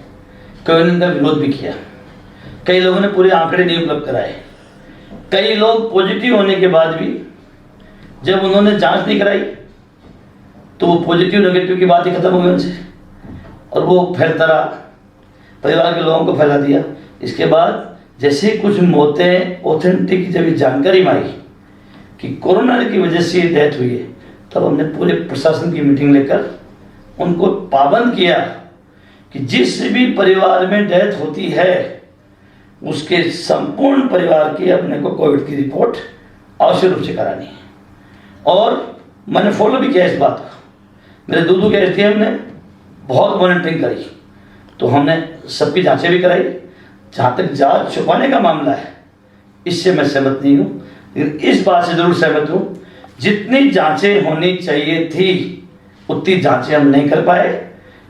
कई ने इनका विरोध भी किया, कई लोगों ने पूरे आंकड़े नहीं उपलब्ध कराए, कई लोग पॉजिटिव होने के बाद भी जब उन्होंने जांच नहीं कराई तो वो पॉजिटिव नेगेटिव की बात ही खत्म हो गई उनसे और वो फैलता रहा, परिवार के लोगों को फैला दिया। इसके बाद जैसे कुछ मौतें ऑथेंटिक जब जानकारी में आई कि कोरोना की वजह से डेथ हुई है, तब हमने पूरे प्रशासन की मीटिंग लेकर उनको पाबंद किया कि जिस भी परिवार में डेथ होती है उसके संपूर्ण परिवार की अपने को कोविड की रिपोर्ट आवश्यक रूप से करानी है। और मैंने फॉलो भी किया इस बात को। मेरे दूदू के एसडीएम ने बहुत मॉनिटरिंग करी, तो हमने सबकी जांचें भी कराई। जहाँ तक जांच छुपाने का मामला है, इससे मैं सहमत नहीं हूँ, लेकिन इस बात से जरूर सहमत हूँ, जितनी जांचें होनी चाहिए थी उतनी जांचें हम नहीं कर पाए,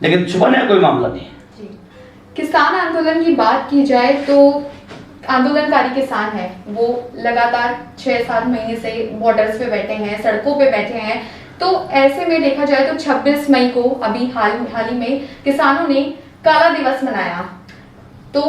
लेकिन छुपाने का कोई मामला नहीं है। किसान आंदोलन की बात की जाए तो आंदोलनकारी किसान है, वो लगातार 6-7 महीने से बॉर्डर्स पे बैठे हैं, सड़कों पे बैठे हैं। तो ऐसे में देखा जाए तो 26 मई को अभी हाल ही में किसानों ने काला दिवस मनाया। तो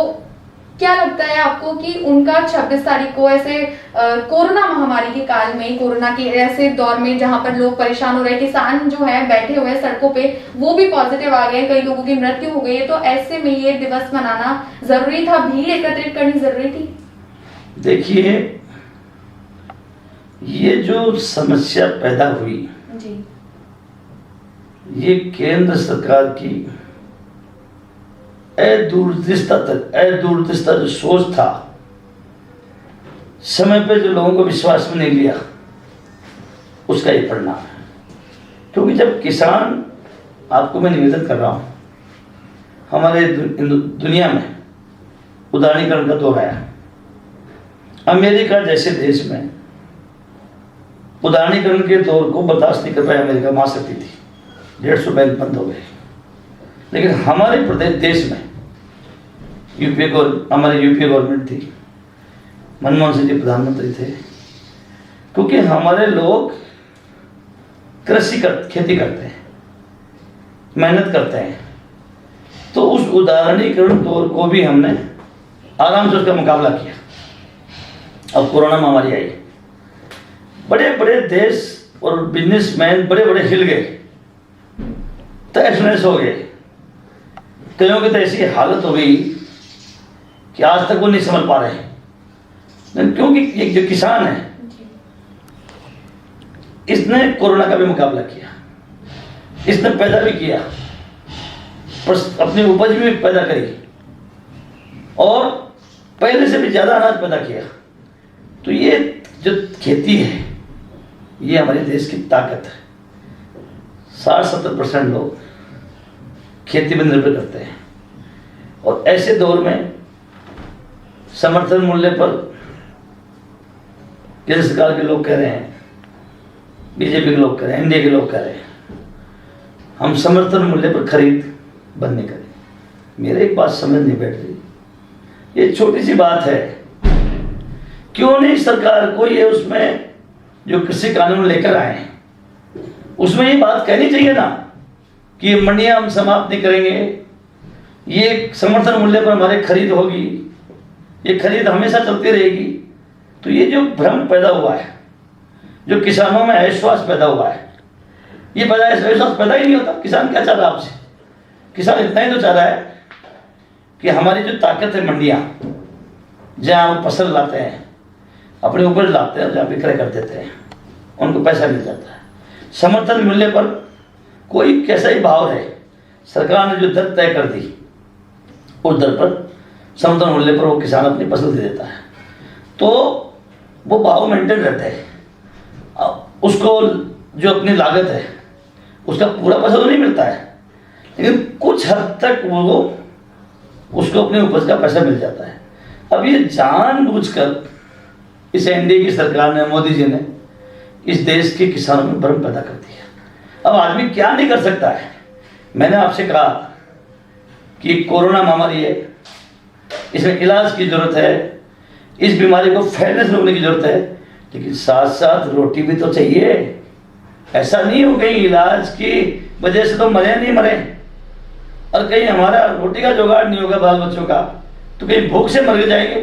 क्या लगता है आपको कि उनका 26 तारीख को ऐसे कोरोना महामारी के काल में, कोरोना के ऐसे दौर में जहां पर लोग परेशान हो रहे हैं, किसान जो है बैठे हुए हैं सड़कों पे, वो भी पॉजिटिव आ गए, कई लोगों की मृत्यु हो गई है, तो ऐसे में ये दिवस मनाना जरूरी था, भीड़ एकत्रित करनी जरूरी थी? देखिए, ये जो समस्या पैदा हुई जी, ये केंद्र सरकार की दूरदृष्टा जो सोच था, समय पे जो लोगों को विश्वास में नहीं लिया, उसका ये परिणाम है। क्योंकि जब किसान, आपको मैं निवेदन कर रहा हूं, हमारे दुनिया में उदारीकरण का दौर आया। अमेरिका जैसे देश में उदारीकरण के दौर को बर्दाश्त नहीं कर पाया अमेरिका, महाशक्ति थी, 150 बैंक बंद हो गए। लेकिन हमारे प्रदेश देश में हमारे यूपीए गवर्नमेंट थी, मनमोहन सिंह जी प्रधानमंत्री थे, क्योंकि हमारे लोग खेती करते हैं, मेहनत करते हैं, तो उस उदारीकरण दौर को भी हमने आराम से उसका मुकाबला किया। अब कोरोना महामारी आई, बड़े बड़े देश और बिजनेसमैन बड़े बड़े हिल गए, तहस-नहस हो गए। कईयों की तो ऐसी हालत हो गई कि आज तक वो नहीं समझ पा रहे हैं, क्योंकि एक जो किसान है, इसने कोरोना का भी मुकाबला किया, इसने पैदा भी किया, अपनी उपज भी पैदा करी और पहले से भी ज्यादा अनाज पैदा किया। तो ये जो खेती है, ये हमारे देश की ताकत है। 60-70% लोग खेती पर निर्भर करते हैं, और ऐसे दौर में समर्थन मूल्य पर केंद्र सरकार के लोग कह रहे हैं, बीजेपी के लोग कह रहे हैं, एनडीए के लोग कह रहे हैं, हम समर्थन मूल्य पर खरीद बंद नहीं करें। मेरे एक बात समझ नहीं बैठ रही, ये छोटी सी बात है, क्यों नहीं सरकार को ये उसमें जो कृषि कानून लेकर आए हैं उसमें ये बात कहनी चाहिए ना कि ये मंडियां हम समाप्त नहीं करेंगे, ये समर्थन मूल्य पर हमारे खरीद होगी, ये खरीद हमेशा चलती रहेगी। तो ये जो भ्रम पैदा हुआ है, जो किसानों में अविश्वास पैदा हुआ है, ये अविश्वास पैदा ही नहीं होता। किसान क्या चाह रहा है आपसे? किसान इतना ही तो चाह रहा है कि हमारी जो ताकत है, मंडियां जहाँ हम फसल लाते हैं, अपने उपज लाते हैं, जहाँ विक्रय कर देते हैं, उनको पैसा मिल जाता है। समर्थन मूल्य पर कोई कैसा ही भाव रहे, सरकार ने जो दर तय कर दी, उस दर पर समर्थन मूल्य पर वो किसान अपनी फसल दे देता है, तो वो भाव मेंटेन रहता है। उसको जो अपनी लागत है उसका पूरा पैसा तो नहीं मिलता है, लेकिन कुछ हद तक वो उसको अपनी उपज का पैसा मिल जाता है। अब ये जानबूझकर इस एनडीए की सरकार ने, मोदी जी ने इस देश के किसानों में भ्रम पैदा कर दिया। अब आदमी क्या नहीं कर सकता है। मैंने आपसे कहा कि कोरोना महामारी है, इसमें इलाज की जरूरत है, इस बीमारी को फैलने से रोकने की जरूरत है, लेकिन साथ साथ रोटी भी तो चाहिए। ऐसा नहीं हो कहीं इलाज की वजह से तो मरे नहीं मरे, और कहीं हमारा रोटी का जुगाड़ नहीं होगा बाल बच्चों का, तो कहीं भूख से मर जाएंगे।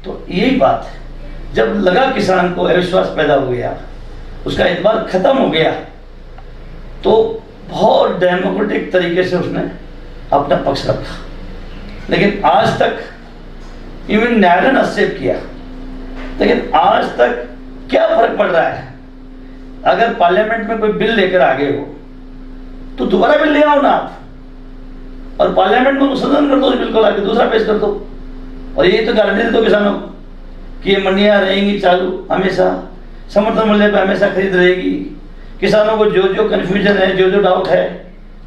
तो यही बात है, जब लगा किसान को अविश्वास पैदा हो गया, उसका एतबार खत्म हो गया, तो बहुत डेमोक्रेटिक तरीके से उसने अपना पक्ष रखा। लेकिन आज तक इवन न्यायालय ने हस्तक्षेप किया, लेकिन आज तक क्या फर्क पड़ रहा है? अगर पार्लियामेंट में कोई बिल लेकर आ गए हो तो दोबारा बिल ले आओ ना आप, और पार्लियामेंट में सदन कर दो उस बिल को, लाके दूसरा पेश कर दो। और ये तो गारंटी दे दो किसानों को कि ये मंडियाँ रहेंगी चालू हमेशा, समर्थन मूल्य पर हमेशा खरीद रहेगी, किसानों को जो जो कन्फ्यूजन है, जो जो डाउट है,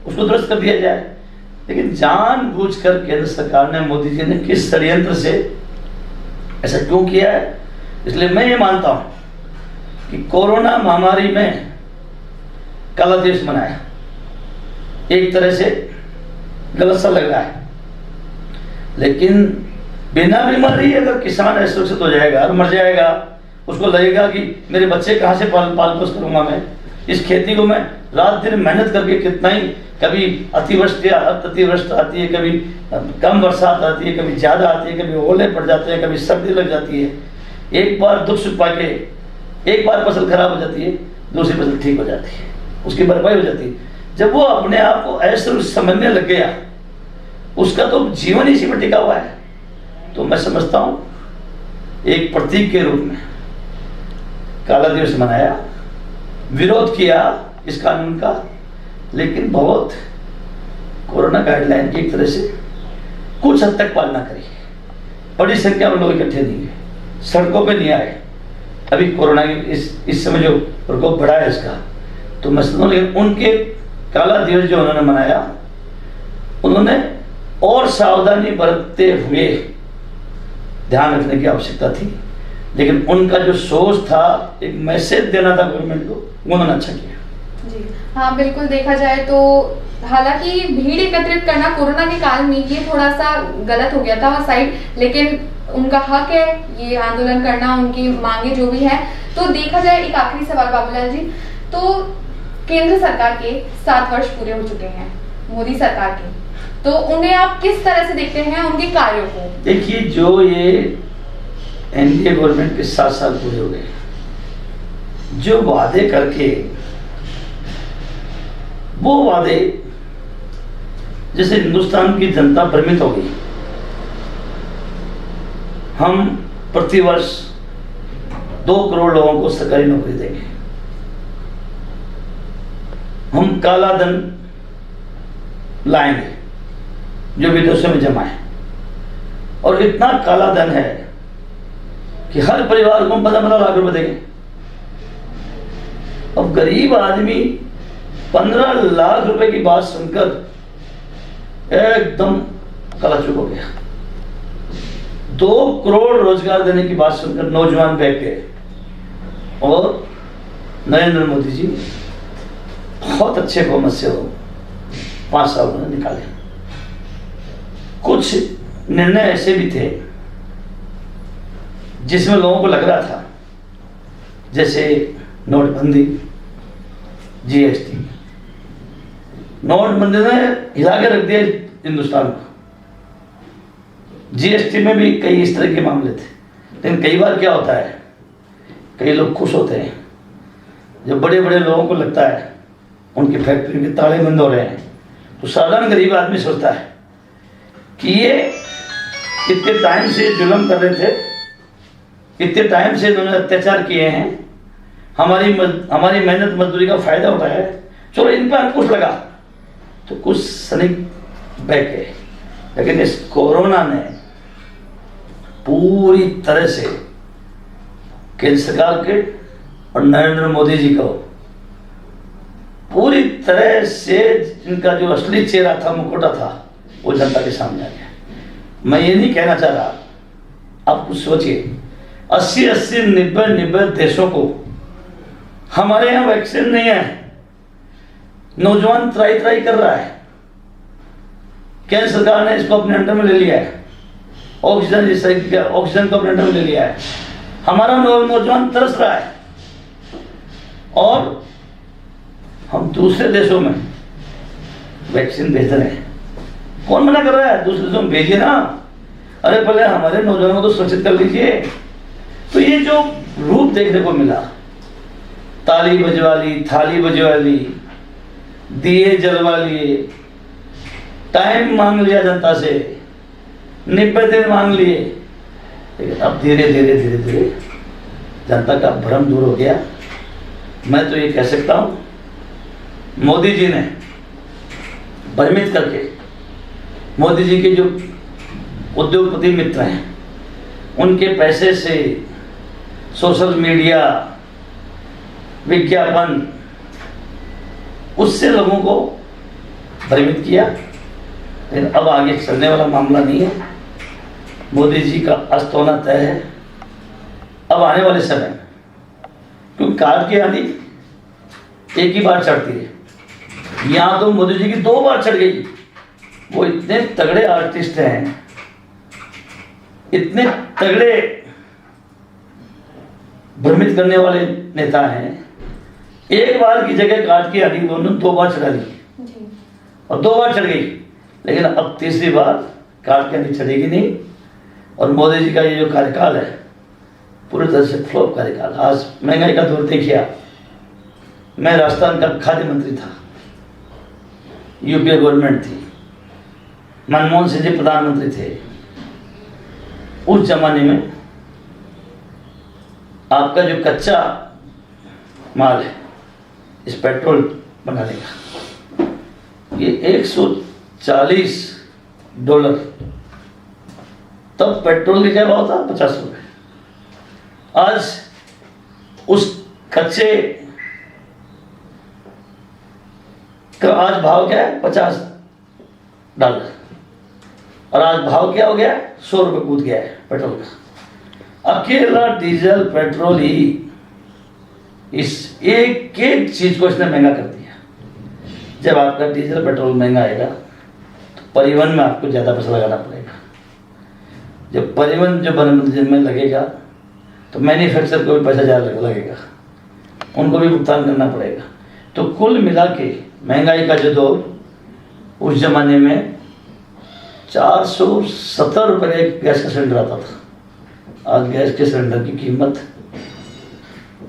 उसको दुरुस्त कर दिया जाए। लेकिन जानबूझकर केंद्र सरकार ने, मोदी जी ने किस षड्यंत्र से ऐसा क्यों किया है? इसलिए मैं ये मानता हूं कि कोरोना महामारी में काला दिवस मनाया, एक तरह से गलत सा लग रहा है, लेकिन बिना बीमारी अगर किसान असुरक्षित हो जाएगा और मर जाएगा, उसको लगेगा कि मेरे बच्चे कहाँ से पाल पोस करूंगा, मैं इस खेती को मैं रात दिन मेहनत करके कितना ही, कभी अतिवृष्टि अतिवृष्टि आती है, कभी कम बरसात आती है, कभी ज़्यादा आती है, कभी ओले पड़ जाते हैं, कभी सर्दी लग जाती है, एक बार दुख सुख पाके एक बार फसल खराब हो जाती है, दूसरी फसल ठीक हो जाती है, उसकी भरपाई हो जाती है। जब वो अपने आप को ऐसे समझने लग गया, उसका तो जीवन इसी में टिका हुआ है। तो मैं समझता हूं एक प्रतीक के रूप में काला दिवस मनाया, विरोध किया इस कानून का, लेकिन बहुत कोरोना गाइडलाइन की एक तरह से कुछ हद तक पालना करी, बड़ी संख्या में लोग इकट्ठे नहीं हुए, सड़कों पे नहीं आए। अभी कोरोना की इस समय जो प्रकोप बढ़ा है इसका, तो मैं समझता हूं, लेकिन उनके काला दिवस जो उन्होंने मनाया, उन्होंने और सावधानी बरतते हुए ध्यान रखने की आवश्यकता थी, लेकिन उनका जो सोच था, एक मैसेज देना था गवर्नमेंट को, उन्होंने अच्छा किया। जी हाँ, बिल्कुल देखा जाए तो हालांकि भीड़ एकत्रित करना कोरोना के काल में ये थोड़ा सा गलत हो गया था साइड, लेकिन उनका हक है ये आंदोलन करना, उनकी मांगे जो भी है। तो देखा जाए, एक आखिरी सवाल बाबूलाल जी, तो केंद्र सरकार के 7 वर्ष पूरे हो चुके हैं, मोदी सरकार के, तो उन्हें आप किस तरह से देखते हैं, उनके कार्यों को? देखिए, जो ये एनडीए गवर्नमेंट के 7 साल पूरे हो गए, जो वादे करके, वो वादे जैसे हिंदुस्तान की जनता भ्रमित हो गई। हम प्रतिवर्ष 2 करोड़ लोगों को सरकारी नौकरी देंगे, हम काला धन लाएंगे जो विदेशों में जमा है, और इतना काला धन है कि हर परिवार को 15 लाख रुपए देंगे। अब गरीब आदमी 15 लाख रुपए की बात सुनकर एकदम कलाचुप हो गया। 2 करोड़ रोजगार देने की बात सुनकर नौजवान बैठ गए, और नरेंद्र मोदी जी बहुत अच्छे बहुमत से हो 5 साल उन्होंने निकाले। कुछ निर्णय ऐसे भी थे जिसमें लोगों को लग रहा था, जैसे नोटबंदी, जीएसटी। नोटबंदी ने हिला के रख दिया हिंदुस्तान को। जीएसटी में भी कई इस तरह के मामले थे, लेकिन कई बार क्या होता है, कई लोग खुश होते हैं जब बड़े बड़े लोगों को लगता है उनकी फैक्ट्री के ताले बंद हो रहे हैं, तो साधारण गरीब आदमी सोचता है कि ये इतने टाइम से जुल्म कर रहे थे, इतने टाइम से इन्होंने अत्याचार किए हैं, हमारी मेहनत मजदूरी का फायदा उठाया है, चलो इन पर अंकुश लगा, तो कुछ सनिक बह गए। लेकिन इस कोरोना ने पूरी तरह से केंद्र सरकार के और नरेंद्र मोदी जी को पूरी तरह से, इनका जो असली चेहरा था, मुखौटा था, वो जनता के सामने आ गया। मैं ये नहीं कहना चाह रहा, आप कुछ सोचिए, 80-80, 90-90 देशों को, हमारे यहाँ वैक्सीन नहीं है, नौजवान त्राई कर रहा है, केंद्र सरकार ने इसको अपने अंडर में ले लिया है, ऑक्सीजन को अपने अंडर में ले लिया है, हमारा नौजवान तरस रहा है, और हम दूसरे देशों में वैक्सीन भेज रहे हैं। कौन मना कर रहा है? दूसरे देशों में भेजिए ना, अरे पहले हमारे नौजवानों को तो सुरक्षित कर लीजिए। तो ये जो रूप देखने को मिला, ताली बजवा ली, थाली बजवा ली, दिए जलवा लिए, टाइम मांग लिया जनता से, 90 दिन मांग लिए, लेकिन अब धीरे धीरे जनता का भ्रम दूर हो गया। मैं तो ये कह सकता हूं, मोदी जी ने भ्रमित करके, मोदी जी के जो उद्योगपति मित्र हैं उनके पैसे से सोशल मीडिया, विज्ञापन, उससे लोगों को भ्रमित किया। लेकिन अब आगे चलने वाला मामला नहीं है। मोदी जी का अस्त होना तय है। अब आने वाले समय, क्योंकि कार्ड की आंधी एक ही बार चढ़ती है, यहाँ तो मोदी जी की 2 बार चढ़ गई। वो इतने तगड़े आर्टिस्ट हैं, इतने तगड़े भ्रमित करने वाले नेता हैं। एक बार की जगह कार्ड की आंधी उन्होंने 2 बार चढ़ा दी और 2 बार चढ़ गई। लेकिन अब तीसरी बार कार्ड की आंधी चढ़ेगी नहीं। और मोदी जी का ये जो कार्यकाल है, पूरी तरह से फ्लॉप कार्यकाल। आज महंगाई का दौर देखिए आप। मैं राजस्थान का खाद्य मंत्री था, यूपीए गवर्नमेंट थी, मनमोहन सिंह जी प्रधानमंत्री थे। उस जमाने में आपका जो कच्चा माल है इस पेट्रोल बनाने का, ये $140, तब पेट्रोल का क्या भाव था? 50 रुपये। आज उस कच्चे का आज भाव क्या है? $50। और आज भाव क्या हो गया? 100 रुपये कूद गया है पेट्रोल का। अकेला डीजल पेट्रोल ही इस एक एक चीज को इसने महंगा कर दिया। जब आपका डीजल पेट्रोल महंगा आएगा तो परिवहन में आपको ज़्यादा पैसा लगाना पड़ेगा। जब परिवहन जो बनने में लगेगा तो मैन्युफैक्चर को भी पैसा ज़्यादा लगेगा, उनको भी भुगतान करना पड़ेगा। तो कुल मिला के महंगाई का जो दौर, उस जमाने में 470 रुपये एक गैस का सिलेंडर आता था। आज गैस के सिलेंडर की कीमत,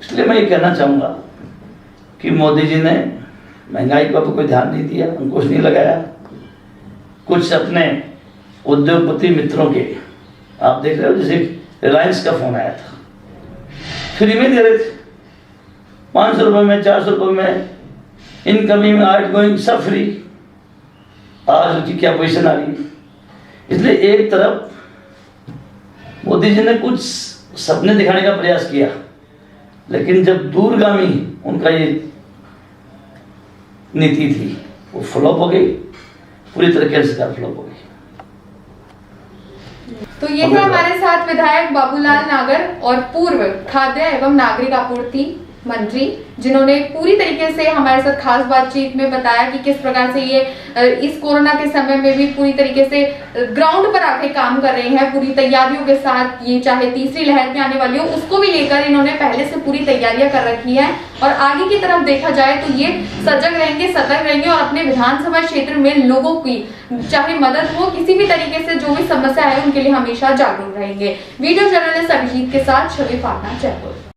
इसलिए मैं ये कहना चाहूँगा कि मोदी जी ने महंगाई पर कोई ध्यान नहीं दिया, अंकुश नहीं लगाया। कुछ अपने उद्योगपति मित्रों के, आप देख रहे हो, जैसे रिलायंस का फोन आया था, फ्री में दे रहे थे, 500 रुपये में, 400 रुपये में, इनकमिंग आउटगोइंग सब फ्री। आज उसकी क्या पोजीशन आ रही है। इसलिए एक तरफ मोदी जी ने कुछ सपने दिखाने का प्रयास किया, लेकिन जब दूरगामी उनका ये नीति थी वो फ्लॉप हो गई, पूरी तरीके से फ्लॉप हो गई। तो ये थे हमारे साथ विधायक बाबूलाल नागर और पूर्व खाद्य एवं नागरिक आपूर्ति मंत्री, जिन्होंने पूरी तरीके से हमारे साथ खास बातचीत में बताया कि किस प्रकार से ये इस कोरोना के समय में भी पूरी तरीके से ग्राउंड पर आके काम कर रहे हैं, पूरी तैयारियों के साथ। ये चाहे तीसरी लहर में आने वाली हो, उसको भी लेकर इन्होंने पहले से पूरी तैयारियां कर रखी है। और आगे की तरफ देखा जाए तो ये सजग रहेंगे, सतर्क रहेंगे और अपने विधानसभा क्षेत्र में लोगों की चाहे मदद हो, किसी भी तरीके से जो भी समस्या है उनके लिए हमेशा जागरूक रहेंगे। वीडियो जर्नलिस्ट अभिजीत के साथ छवि फाटना, जयपुर।